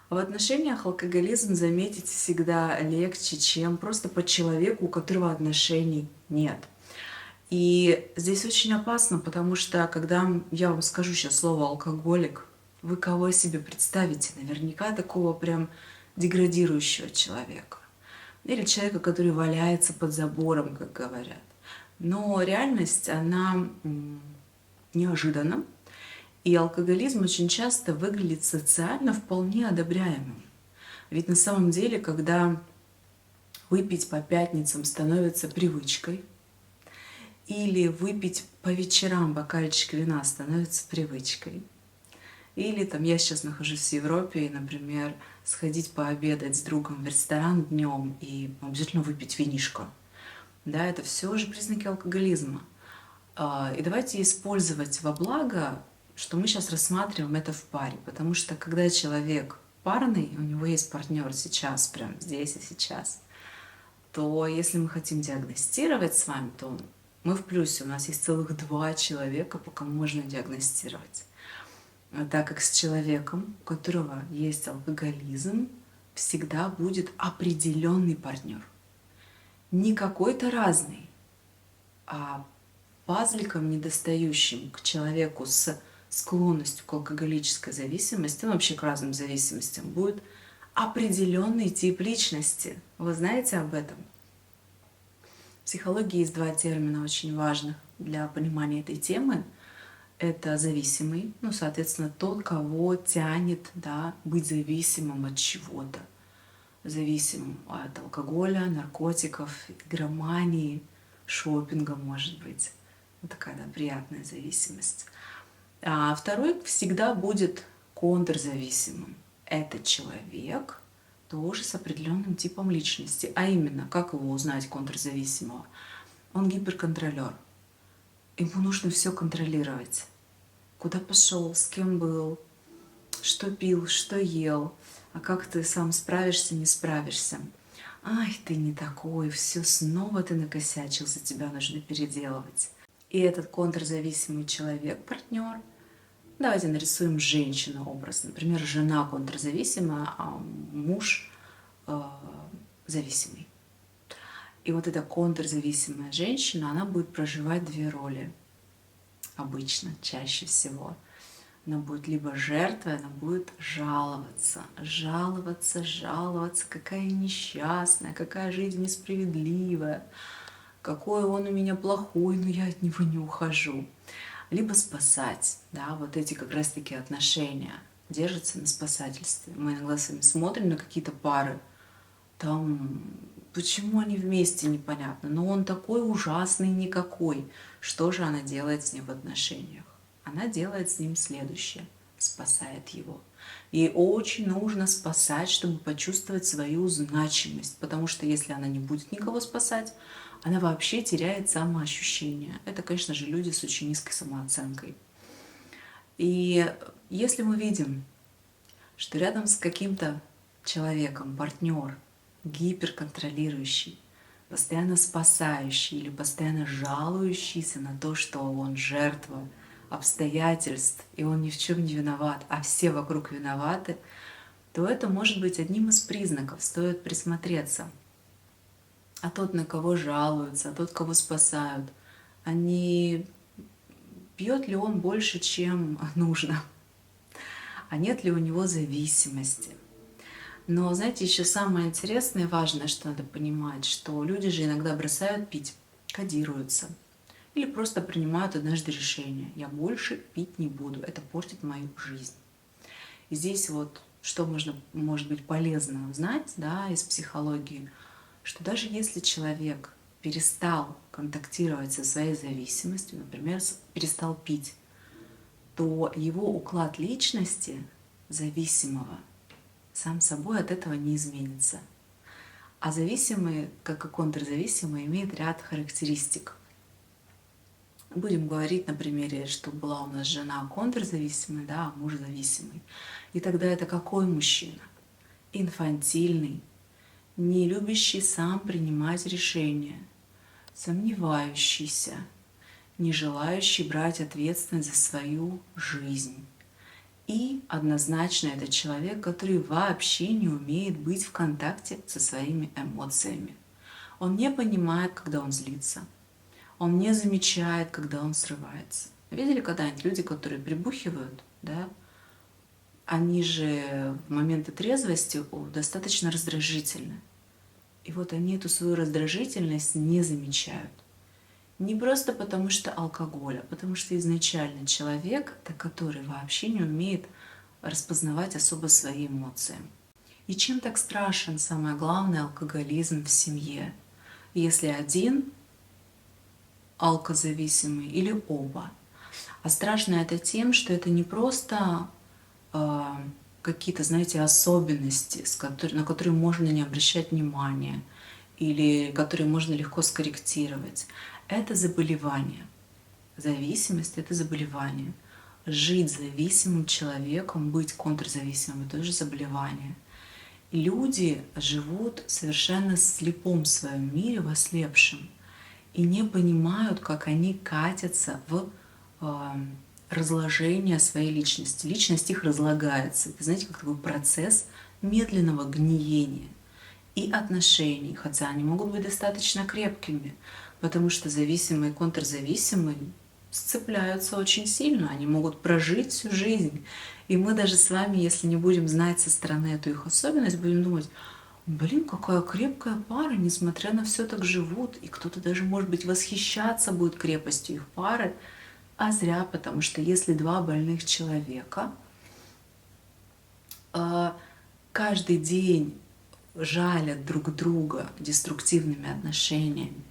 В отношениях алкоголизм заметить всегда легче, чем просто по человеку, у которого отношений нет. И здесь очень опасно, потому что когда я вам скажу сейчас слово алкоголик, вы кого себе представите? Наверняка такого прям деградирующего человека. Или человека, который валяется под забором, как говорят. Но реальность, она неожиданна. И алкоголизм очень часто выглядит социально вполне одобряемым. Ведь на самом деле, когда выпить по пятницам становится привычкой, или выпить по вечерам бокальчик вина становится привычкой, или там я сейчас нахожусь в Европе, и, например, сходить пообедать с другом в ресторан днем и обязательно выпить винишко. Да, это все же признаки алкоголизма. И давайте использовать во благо, что мы сейчас рассматриваем это в паре, потому что когда человек парный, у него есть партнер сейчас, прям здесь и сейчас, то если мы хотим диагностировать с вами, то мы в плюсе. У нас есть целых 2 человека, по кому можно диагностировать. Так как с человеком, у которого есть алкоголизм, всегда будет определенный партнер. Не какой-то разный, а пазликом недостающим к человеку с склонностью к алкоголической зависимости, ну вообще к разным зависимостям, будет определенный тип личности. Вы знаете об этом? В психологии есть 2 термина очень важных для понимания этой темы. Это зависимый, ну, соответственно, тот, кого тянет, да, быть зависимым от чего-то. Зависимым от алкоголя, наркотиков, игромании, шопинга, может быть. Вот такая, да, приятная зависимость. А второй всегда будет контрзависимым. Это человек тоже с определенным типом личности. А именно, как его узнать, контрзависимого? Он гиперконтролер. Ему нужно все контролировать. Куда пошел, с кем был, что пил, что ел, а как ты сам справишься, не справишься. Ай, ты не такой, все снова ты накосячился, тебя нужно переделывать. И этот контрзависимый человек, партнер, давайте нарисуем женщину образ. Например, жена контрзависимая, а муж зависимый. И вот эта контрзависимая женщина, она будет проживать 2 роли. Обычно, чаще всего. Она будет либо жертвой, она будет жаловаться, жаловаться, жаловаться, какая несчастная, какая жизнь несправедливая, какой он у меня плохой, но я от него не ухожу. Либо спасать, да, вот эти как раз-таки отношения держатся на спасательстве. Мы иногда с вами смотрим на какие-то пары, там, почему они вместе, непонятно, но он такой ужасный никакой. Что же она делает с ним в отношениях? Она делает с ним следующее, спасает его. Ей очень нужно спасать, чтобы почувствовать свою значимость, потому что если она не будет никого спасать, она вообще теряет самоощущение. Это, конечно же, люди с очень низкой самооценкой. И если мы видим, что рядом с каким-то человеком партнер гиперконтролирующий, постоянно спасающий или постоянно жалующийся на то, что он жертва обстоятельств, и он ни в чем не виноват, а все вокруг виноваты, то это может быть одним из признаков, стоит присмотреться. А тот, на кого жалуются, а тот, кого спасают, пьет ли он больше, чем нужно? А нет ли у него зависимости? Но, знаете, еще самое интересное и важное, что надо понимать, что люди же иногда бросают пить, кодируются. Или просто принимают однажды решение. Я больше пить не буду, это портит мою жизнь. И здесь вот что может быть полезно знать, да, из психологии, что даже если человек перестал контактировать со своей зависимостью, например, перестал пить, то его уклад личности зависимого сам собой от этого не изменится. А зависимый, как и контрзависимый, имеет ряд характеристик. Будем говорить на примере, что была у нас жена контрзависимая, да, а муж зависимый. И тогда это какой мужчина? Инфантильный, не любящий сам принимать решения, сомневающийся, не желающий брать ответственность за свою жизнь. И однозначно это человек, который вообще не умеет быть в контакте со своими эмоциями. Он не понимает, когда он злится. Он не замечает, когда он срывается. Видели когда-нибудь люди, которые прибухивают, да? Они же в моменты трезвости достаточно раздражительны. И вот они эту свою раздражительность не замечают. Не просто потому что алкоголь, а потому что изначально человек, который вообще не умеет распознавать особо свои эмоции. И чем так страшен, самое главное, алкоголизм в семье? Если один алкозависимый или оба. А страшно это тем, что это не просто какие-то, знаете, особенности, на которые можно не обращать внимания или которые можно легко скорректировать. Это заболевание. Зависимость — это заболевание. Жить зависимым человеком, быть контрзависимым — это тоже заболевание. И люди живут совершенно в слепом своем мире, в ослепшем, и не понимают, как они катятся в разложение своей личности. Личность их разлагается. Это, знаете, как такой процесс медленного гниения и отношений, хотя они могут быть достаточно крепкими, потому что зависимые и контрзависимые сцепляются очень сильно, они могут прожить всю жизнь. И мы даже с вами, если не будем знать со стороны эту их особенность, будем думать: блин, какая крепкая пара, несмотря на все так живут, и кто-то даже, может быть, восхищаться будет крепостью их пары, а зря, потому что если два больных человека каждый день жалят друг друга деструктивными отношениями,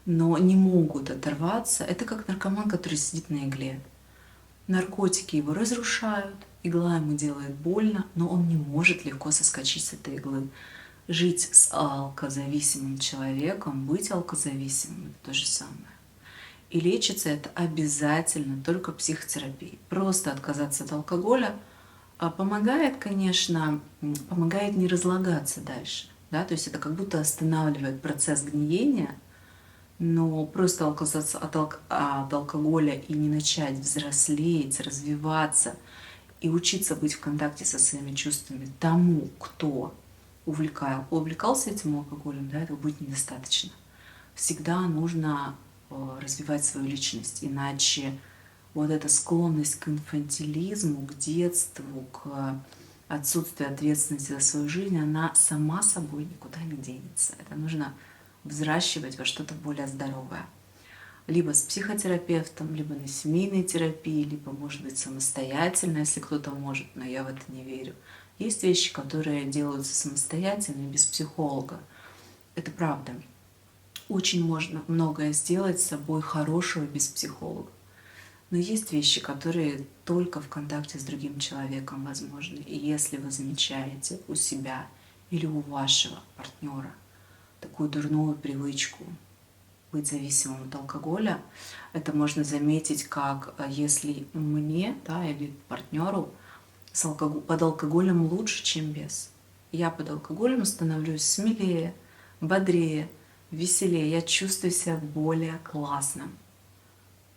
но не могут оторваться, это как наркоман, который сидит на игле. Наркотики его разрушают, игла ему делает больно, но он не может легко соскочить с этой иглы. Жить с алкозависимым человеком, быть алкозависимым — это то же самое. И лечится это обязательно только психотерапией. Просто отказаться от алкоголя помогает, конечно, помогает не разлагаться дальше. Да? То есть это как будто останавливает процесс гниения, но просто отказаться от алкоголя и не начать взрослеть, развиваться и учиться быть в контакте со своими чувствами тому, кто увлекался этим алкоголем, да, этого будет недостаточно. Всегда нужно развивать свою личность, иначе вот эта склонность к инфантилизму, к детству, к отсутствию ответственности за свою жизнь, она сама собой никуда не денется. Это нужно взращивать во что-то более здоровое. Либо с психотерапевтом, либо на семейной терапии, либо, может быть, самостоятельно, если кто-то может, но я в это не верю. Есть вещи, которые делаются самостоятельно, без психолога. Это правда. Очень можно многое сделать с собой хорошего без психолога. Но есть вещи, которые только в контакте с другим человеком возможны. И если вы замечаете у себя или у вашего партнера такую дурную привычку быть зависимым от алкоголя, это можно заметить, как если мне, да, или партнеру под алкоголем лучше, чем без. Я под алкоголем становлюсь смелее, бодрее, веселее, я чувствую себя более классным.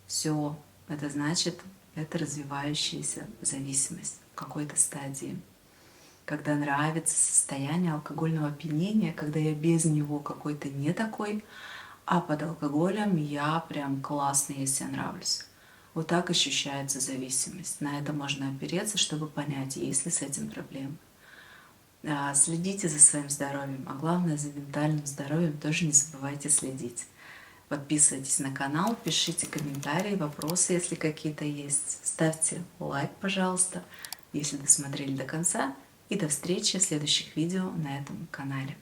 Все, это значит, это развивающаяся зависимость в какой-то стадии. Когда нравится состояние алкогольного опьянения, когда я без него какой-то не такой, а под алкоголем я прям классный, я себе нравлюсь. Вот так ощущается зависимость. На это можно опереться, чтобы понять, есть ли с этим проблемы. Следите за своим здоровьем, а главное, за ментальным здоровьем тоже не забывайте следить. Подписывайтесь на канал, пишите комментарии, вопросы, если какие-то есть. Ставьте лайк, пожалуйста, если досмотрели до конца. И до встречи в следующих видео на этом канале.